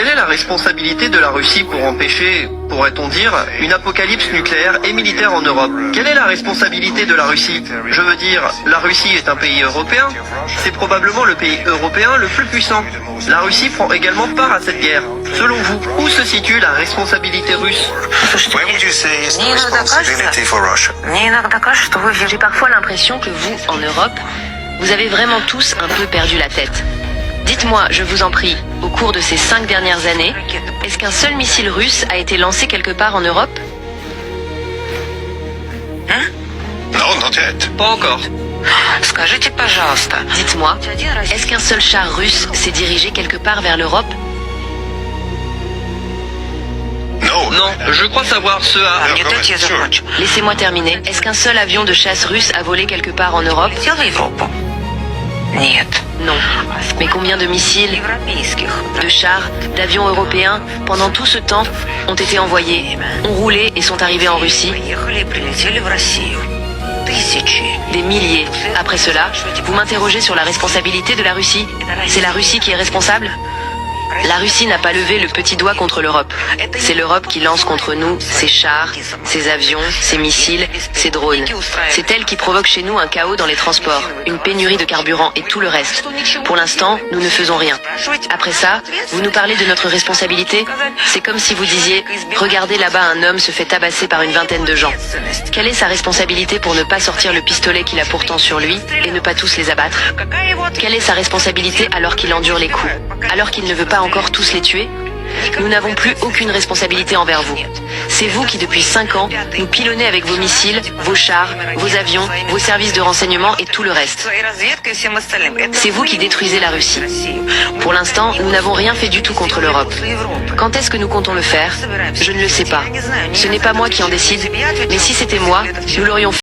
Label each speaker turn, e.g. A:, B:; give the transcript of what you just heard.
A: Quelle est la responsabilité de la Russie pour empêcher, pourrait-on dire, une apocalypse nucléaire et militaire en Europe? Quelle est la responsabilité de la Russie? Je veux dire, la Russie est un pays européen. C'est probablement le pays européen le plus puissant. La Russie prend également part à cette guerre. Selon vous, où se situe la responsabilité russe?
B: Where would you say is the responsibility for Russia?
C: J'ai parfois l'impression que vous, en Europe, vous avez vraiment tous un peu perdu la tête. Dites-moi, je vous en prie, au cours de ces 5 dernières années, est-ce qu'un seul missile russe a été lancé quelque part en Europe?
B: No, not yet.
A: Pas encore.
C: Dites-moi, est-ce qu'un seul char russe s'est dirigé quelque part vers l'Europe?
B: No.
A: Non, je crois savoir ce à...
B: No, go ahead, sure.
C: Laissez-moi terminer. Est-ce qu'un seul avion de chasse russe a volé quelque part en Europe? Non. Mais combien de missiles, de chars, d'avions européens, pendant tout ce temps, ont été envoyés, ont roulé et sont arrivés en Russie? Des milliers. Après cela, vous m'interrogez sur la responsabilité de la Russie. C'est la Russie qui est responsable? La Russie n'a pas levé le petit doigt contre l'Europe. C'est l'Europe qui lance contre nous ses chars, ses avions, ses missiles, ses drones. C'est elle qui provoque chez nous un chaos dans les transports, une pénurie de carburant et tout le reste. Pour l'instant, nous ne faisons rien. Après ça, vous nous parlez de notre responsabilité? C'est comme si vous disiez « Regardez là-bas, un homme se fait tabasser par une vingtaine de gens. Quelle est sa responsabilité pour ne pas sortir le pistolet qu'il a pourtant sur lui et ne pas tous les abattre? Quelle est sa responsabilité alors qu'il endure les coups, alors qu'il ne veut pas encore tous les tuer? Nous n'avons plus aucune responsabilité envers vous. C'est vous qui, depuis 5 ans, nous pilonnez avec vos missiles, vos chars, vos avions, vos services de renseignement et tout le reste. C'est vous qui détruisez la Russie. Pour l'instant, nous n'avons rien fait du tout contre l'Europe. Quand est-ce que nous comptons le faire? Je ne le sais pas. Ce n'est pas moi qui en décide, mais si c'était moi, nous l'aurions fait.